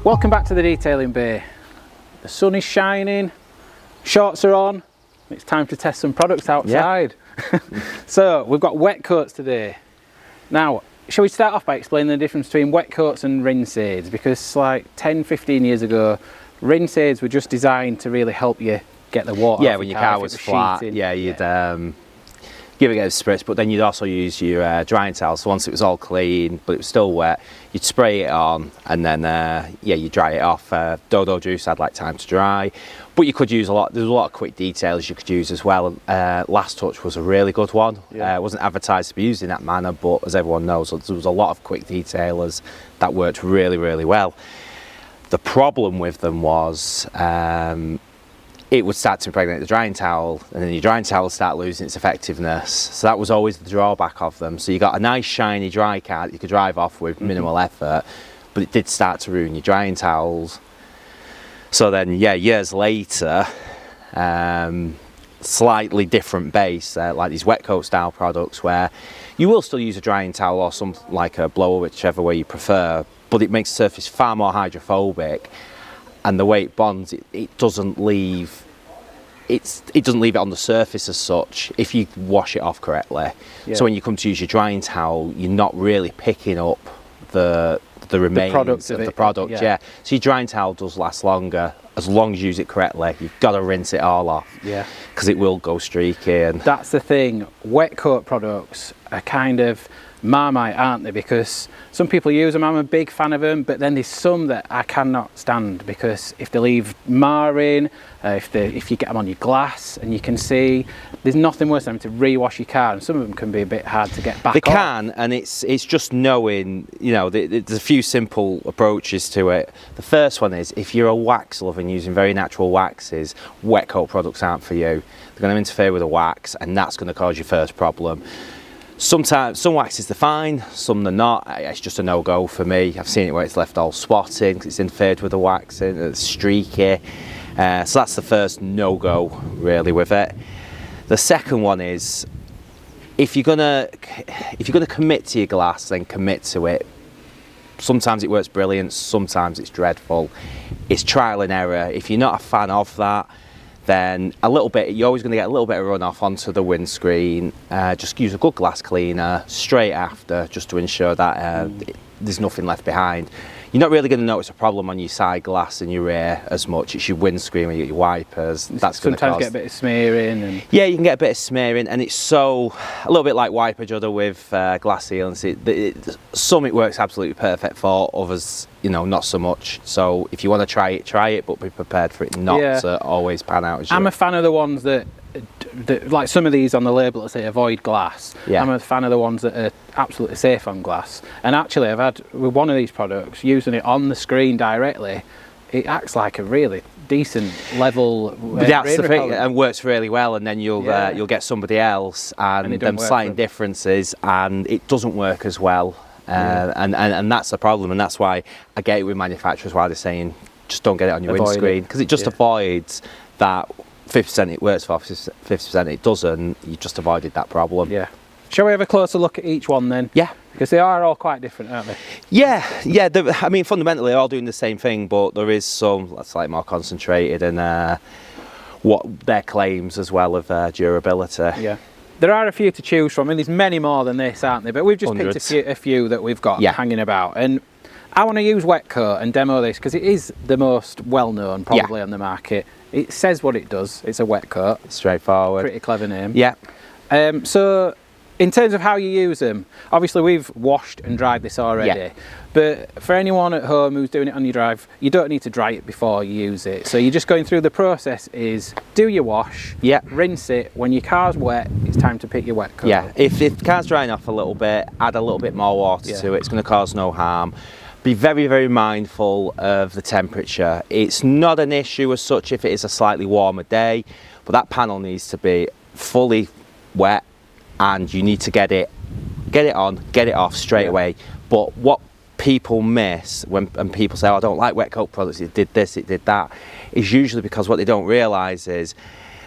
Welcome back to the detailing bay. The sun is shining, shorts are on, it's time to test some products outside. Yeah. So we've got wet coats today. Now, shall we start off by explaining the difference between wet coats and rinse aids? Because like 10-15 years ago, rinse aids were just designed to really help you get the water off when your car was flat, sheeting. You'd give it a spritz, but then you'd also use your drying towel. So once it was all clean, but it was still wet, you'd spray it on, and then you dry it off. Dodo juice had like time to dry, but you could use there's a lot of quick details you could use as well. Last Touch was a really good one. It wasn't advertised to be used in that manner, but as everyone knows, there was a lot of quick detailers that worked really, really well. The problem with them was it would start to impregnate the drying towel, and then your drying towel would start losing its effectiveness. So that was always the drawback of them. So you got a nice shiny dry car that you could drive off with minimal effort, but it did start to ruin your drying towels. So then, years later, slightly different base, like these wet coat style products, where you will still use a drying towel or something like a blower, whichever way you prefer, but it makes the surface far more hydrophobic. And the way it bonds, it doesn't leave it on the surface as such if you wash it off correctly. Yeah. So when you come to use your drying towel, you're not really picking up the remains of the product. Yeah. So your drying towel does last longer as long as you use it correctly. You've got to rinse it all off. Yeah. Because it will go streaky. And that's the thing. Wet coat products are kind of Marmite, aren't they? Because some people use them, I'm a big fan of them, but then there's some that I cannot stand, because if they leave marring, if you get them on your glass, and you can see, there's nothing worse than having to rewash your car, and some of them can be a bit hard to get back on. They can, and it's just knowing, there's a few simple approaches to it. The first one is, if you're a wax lover and using very natural waxes, wet coat products aren't for you. They're going to interfere with the wax, and that's going to cause your first problem. Sometimes some waxes are fine, some they're not. It's just a no-go for me. I've seen it where it's left all spotted because it's interfered with the waxing, it's streaky. So that's the first no-go really with it. The second one is, if you're gonna commit to your glass, then commit to it. Sometimes it works brilliant, sometimes it's dreadful. It's trial and error. If you're not a fan of that, then you're always going to get a little bit of runoff onto the windscreen. Just use a good glass cleaner straight after, just to ensure that there's nothing left behind. You're not really going to notice a problem on your side glass and your rear as much. It's your windscreen when you get your wipers. That's going to sometimes get a bit of smearing. Yeah, you can get a bit of smearing, and it's a little bit like wiper judder with glass sealants. Some it works absolutely perfect for, others not so much. So if you want to try it, but be prepared for it not to always pan out. I'm a fan of the ones that like some of these on the label that say avoid glass. I'm a fan of the ones that are absolutely safe on glass. And actually, I've had with one of these products, using it on the screen directly, it acts like a really decent level. That's the thing, and works really well. And then you'll get somebody else, and them slight differences, and it doesn't work as well. And that's the problem, and that's why I get it with manufacturers, why they're saying just don't get it on your windscreen, because it just avoids that 50% it works for, 50% it doesn't. You just avoided that problem. Yeah. Shall we have a closer look at each one then? Yeah. Because they are all quite different, aren't they? Yeah. I mean, fundamentally, they're all doing the same thing, but there is some that's like more concentrated in what their claims as well of durability. Yeah. There are a few to choose from, and there's many more than this, aren't there? But we've just picked a few that we've got hanging about. And I want to use wet coat and demo this because it is the most well-known probably on the market. It says what it does. It's a wet coat. Straightforward. Pretty clever name. Yeah. So in terms of how you use them, obviously we've washed and dried this already. But for anyone at home who's doing it on your drive, you don't need to dry it before you use it. So you're just going through the process is do your wash, rinse it. When your car's wet, it's time to pick your wet coat. Yeah, if the car's drying off a little bit, add a little bit more water to it. It's going to cause no harm. Be very, very mindful of the temperature. It's not an issue as such if it is a slightly warmer day, but that panel needs to be fully wet, and you need to get it on, get it off straight away. But what people miss when people say, oh, I don't like wet coat products, it did this, it did that, is usually because what they don't realise is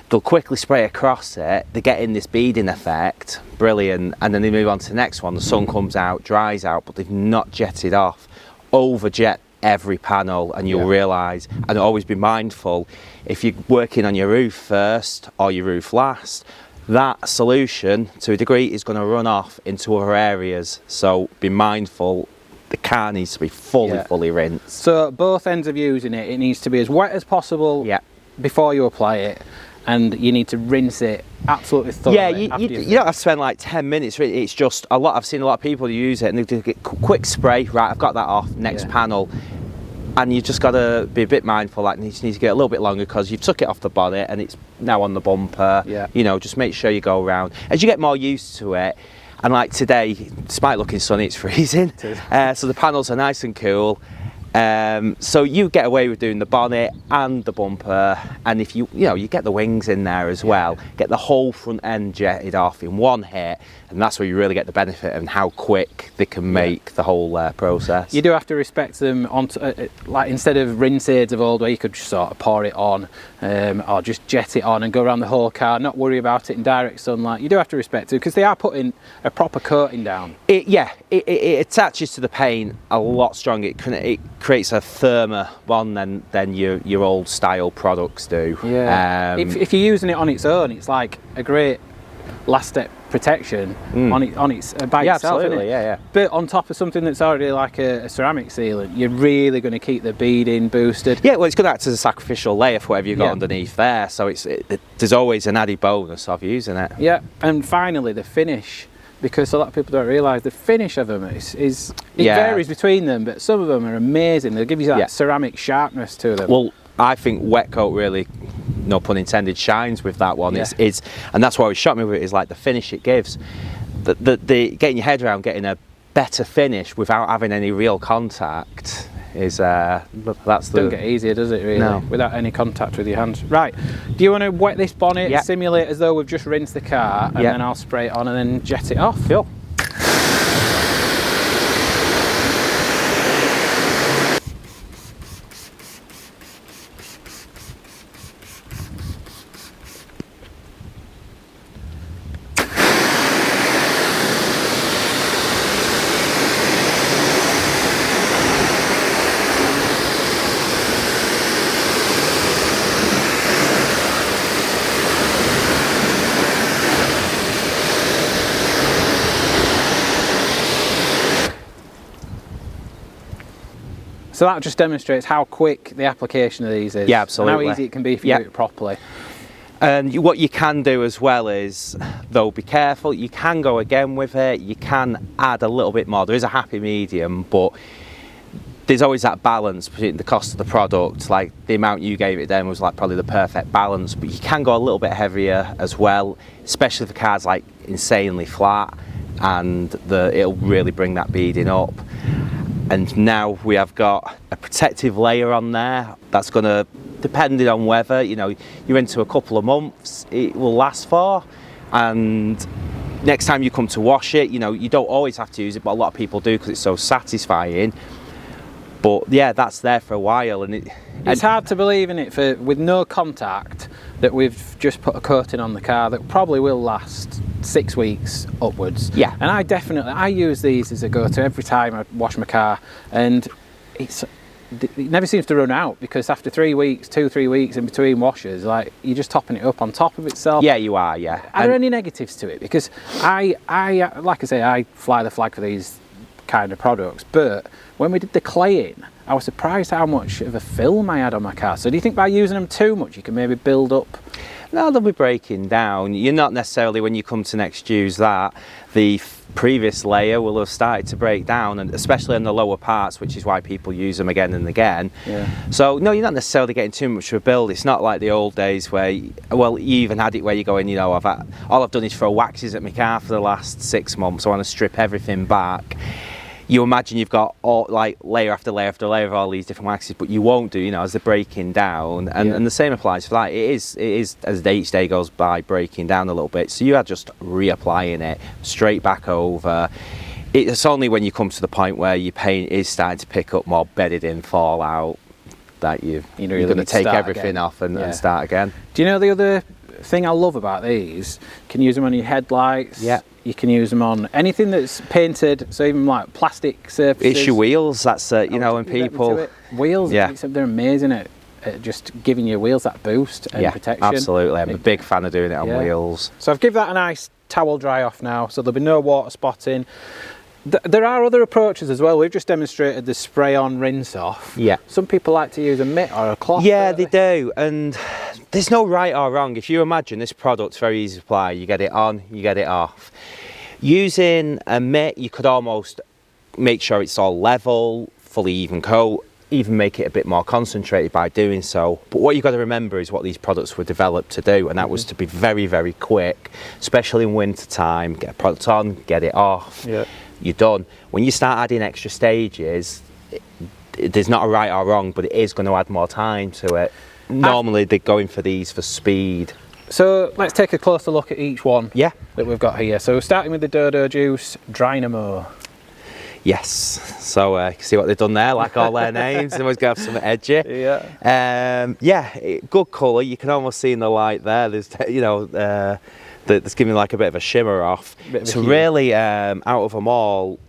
they'll quickly spray across it, they get in this beading effect, brilliant, and then they move on to the next one. The sun comes out, dries out, but they've not jetted off, over jet every panel, and you'll Yeah. realise, and always be mindful, if you're working on your roof first or your roof last, that solution to a degree is going to run off into other areas. So be mindful, the car needs to be fully rinsed. So both ends of using it, it needs to be as wet as possible Yeah. before you apply it, and you need to rinse it absolutely thoroughly. Yeah, after you don't have to spend like 10 minutes. It's just a lot. I've seen a lot of people use it and they do get quick spray. Right, I've got that off. Next panel, and you just got to be a bit mindful. Like, you just need to get a little bit longer because you've took it off the bonnet and it's now on the bumper. Yeah. You know, just make sure you go around as you get more used to it. And like today, despite looking sunny, it's freezing. So the panels are nice and cool. So you get away with doing the bonnet and the bumper, and if you get the wings in there as well, get the whole front end jetted off in one hit, and that's where you really get the benefit of how quick they can make the whole process. You do have to respect them on, like instead of rinse aids of old where you could just sort of pour it on, or just jet it on and go around the whole car, not worry about it in direct sunlight. You do have to respect it because they are putting a proper coating down. It attaches to the paint a lot stronger. It creates a firmer bond than your old style products do. Yeah. If you're using it on its own, it's like a great last step protection on its by itself. Absolutely, isn't it? But on top of something that's already like a ceramic sealant, you're really going to keep the beading boosted. Yeah, well, it's going to act as a sacrificial layer for whatever you've got underneath there. So there's always an added bonus of using it. Yeah, and finally the finish. Because a lot of people don't realise the finish of them it varies between them, but some of them are amazing. They'll give you that ceramic sharpness to them. Well, I think wet coat really, no pun intended, shines with that one. Yeah. And that's what always shocked me with it, is like the finish it gives. The getting your head around getting a better finish without having any real contact is Don't get easier, does it, really? No. Without any contact with your hands. Right, do you want to wet this bonnet, simulate as though we've just rinsed the car, and then I'll spray it on and then jet it off? Cool. So that just demonstrates how quick the application of these is. Yeah, absolutely. And how easy it can be if you do it properly. And what you can do as well is, though, be careful. You can go again with it. You can add a little bit more. There is a happy medium, but there's always that balance between the cost of the product. Like the amount you gave it then was like probably the perfect balance, but you can go a little bit heavier as well, especially if the car's like insanely flat, and it'll really bring that beading up. And now we have got a protective layer on there that's going to, depending on weather, you're into a couple of months it will last for, and next time you come to wash it, you don't always have to use it, but a lot of people do because it's so satisfying. But yeah, that's there for a while, and it's hard to believe in it with no contact that we've just put a coating on the car that probably will last 6 weeks upwards. Yeah. And I use these as a go-to every time I wash my car, and it never seems to run out, because after 3 weeks, 2-3 weeks in between washes, like, you're just topping it up on top of itself. Yeah, you are. Yeah. Are there any negatives to it? Because I like I say, I fly the flag for these kind of products, but when we did the claying, I was surprised how much of a film I had on my car. So do you think by using them too much you can maybe build up? No, they'll be breaking down. You're not necessarily, when you come to next use that, the previous layer will have started to break down, and especially on the lower parts, which is why people use them again and again. Yeah. So no, you're not necessarily getting too much of a build. It's not like the old days where, you even had it where you're going, all I've done is throw waxes at my car for the last 6 months. I want to strip everything back. You imagine you've got layer after layer after layer of all these different waxes, but you won't do, as they're breaking down. And the same applies for that. It is as each day goes by, breaking down a little bit. So you are just reapplying it straight back over. It's only when you come to the point where your paint is starting to pick up more bedded in fallout that you're going to take everything off and start again. Do you know the other thing I love about these? You can use them on your headlights. Yeah. You can use them on anything that's painted, so even like plastic surfaces. It's your wheels. That's you know, when people wheels, yeah, they're amazing at just giving your wheels that boost and protection. Absolutely. I'm a big fan of doing it on wheels. So I've given that a nice towel dry off now, so there'll be no water spotting. There are other approaches as well. We've just demonstrated the spray on, rinse off. Yeah. Some people like to use a mitt or a cloth. Yeah, they do. And there's no right or wrong. If you imagine this product's very easy to apply, you get it on, you get it off. Using a mitt, you could almost make sure it's all level, fully even coat, even make it a bit more concentrated by doing so. But what you've got to remember is what these products were developed to do, and that was to be very, very quick, especially in winter time. Get a product on, get it off. Yeah. You're done. When you start adding extra stages, there's not a right or wrong, but it is going to add more time to it. Normally they're going for these for speed. So let's take a closer look at each one that we've got here. So starting with the Dodo Juice Dynamo. Yes, so you can see what they've done there, like all their names, they always got some edgy. Yeah. Good colour, you can almost see in the light there, there's, you know, that's giving like a bit of a shimmer off. So really, out of them all,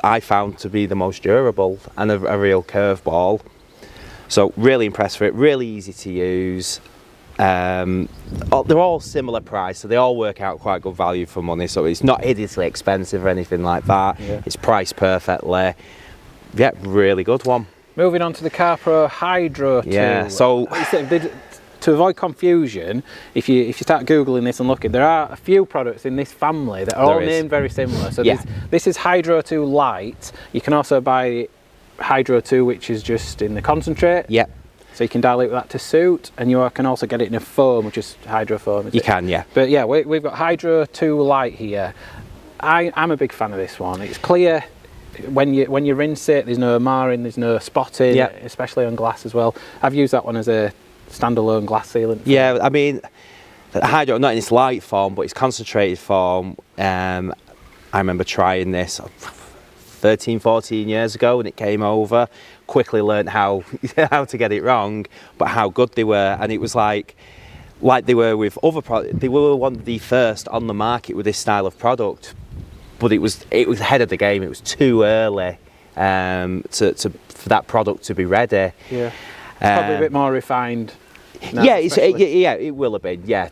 I found to be the most durable and a real curveball. So really impressed with it, really easy to use. They're all similar price, so they all work out quite good value for money. So it's not hideously expensive or anything like that. Yeah. It's priced perfectly. Yeah, really good one. Moving on to the CarPro Hydro 2. Yeah, so to avoid confusion, if you start googling this and looking, there are a few products in this family that are all named very similar. So this is Hydro 2 Light. You can also buy Hydro 2, which is just in the concentrate. Yeah. So you can dilute that to suit, and you can also get it in a foam, which is hydro foam. You can, yeah. But yeah, we've got Hydro 2 Light here. I'm a big fan of this one. It's clear. When you rinse it, there's no marring, there's no spotting, especially on glass as well. I've used that one as a standalone glass sealant. Yeah, I mean, Hydro, not in its light form, but its concentrated form. I remember trying this 13, 14 years ago when it came over. Quickly learned how to get it wrong, but how good they were. And it was like they were with other products. They were one of the first on the market with this style of product, but it was ahead of the game. It was too early for that product to be ready. Yeah, it's probably a bit more refined. Now, it will have been. Yeah,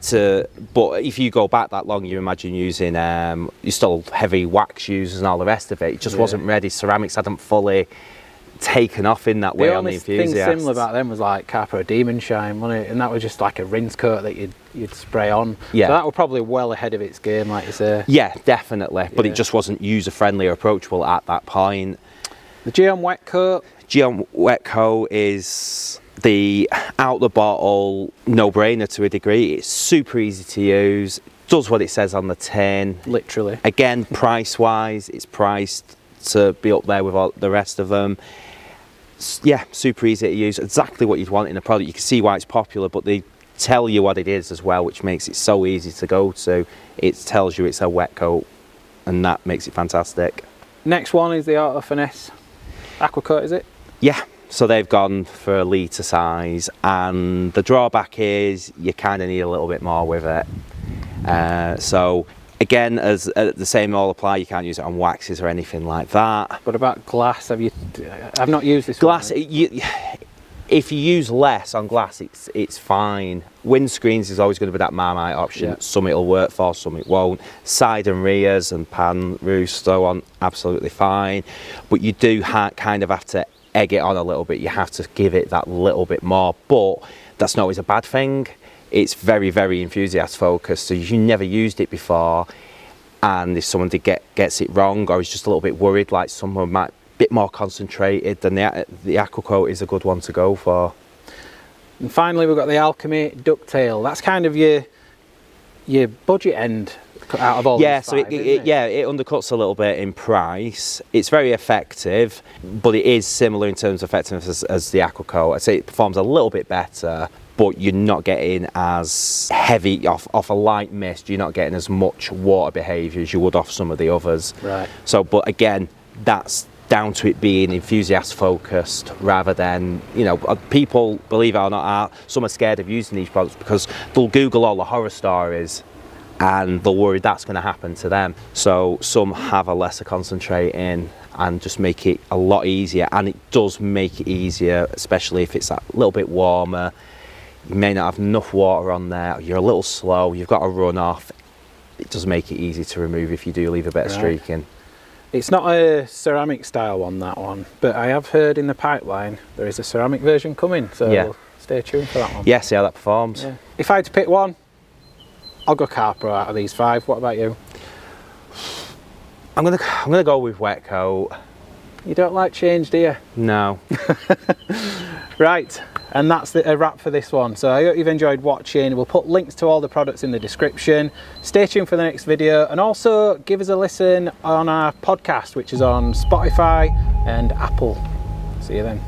but if you go back that long, you imagine using you still heavy wax users and all the rest of it. It just wasn't ready. Ceramics hadn't fully taken off in that way on the enthusiasts. The only thing similar back then was like CarPro Demon Shine, wasn't it? And that was just like a rinse coat that you'd spray on. Yeah. So that was probably well ahead of its game, like you say. Yeah, definitely. But it just wasn't user friendly or approachable at that point. The Geon Wet Coat. Geon Wet Coat is the out the bottle no-brainer to a degree. It's super easy to use. Does what it says on the tin. Literally. Again, price-wise, it's priced to be up there with all the rest of them. Yeah, super easy to use. Exactly what you'd want in a product. You can see why it's popular, but they tell you what it is as well, which makes it so easy to go to. It tells you it's a wet coat, and that makes it fantastic. Next one is the Auto Finesse Aqua Coat, is it? Yeah. So they've gone for a litre size, and the drawback is you kind of need a little bit more with it. So again, as the same all apply, you can't use it on waxes or anything like that. What about glass? I've not used this glass. one. If you use less on glass, it's fine. Windscreens is always going to be that Marmite option. Yeah. Some it'll work for, some it won't. Side and rears and pan roofs, so on, absolutely fine. But you do kind of have to egg it on a little bit. You have to give it that little bit more, but that's not always a bad thing. It's very, very enthusiast focused, so you never used it before, and if someone gets it wrong or is just a little bit worried, like someone might bit more concentrated, then the Aqua Coat is a good one to go for. And finally, we've got the Alchemy Ducktail. That's kind of your budget end out of all. Yeah, so it undercuts a little bit in price. It's very effective, but it is similar in terms of effectiveness as the Aqua Coat. I'd say it performs a little bit better, but you're not getting as heavy off a light mist. You're not getting as much water behaviour as you would off some of the others. Right. So, but again, that's down to it being enthusiast focused rather than, people, believe it or not, some are scared of using these products because they'll Google all the horror stories and they'll worry that's going to happen to them. So some have a lesser concentrate in and just make it a lot easier, and it does make it easier, especially if it's a little bit warmer. You may not have enough water on there, you're a little slow, you've got to run off. It does make it easy to remove if you do leave a bit of streaking. It's not a ceramic style one, that one, but I have heard in the pipeline there is a ceramic version coming, so stay tuned for that one. Yeah, see how that performs. Yeah. If I had to pick one, I'll go Carpro out of these 5. What about you? I'm gonna go with wet coat. You don't like change, do you? No. Right, and that's a wrap for this one. So I hope you've enjoyed watching. We'll put links to all the products in the description. Stay tuned for the next video, and also give us a listen on our podcast, which is on Spotify and Apple. See you then.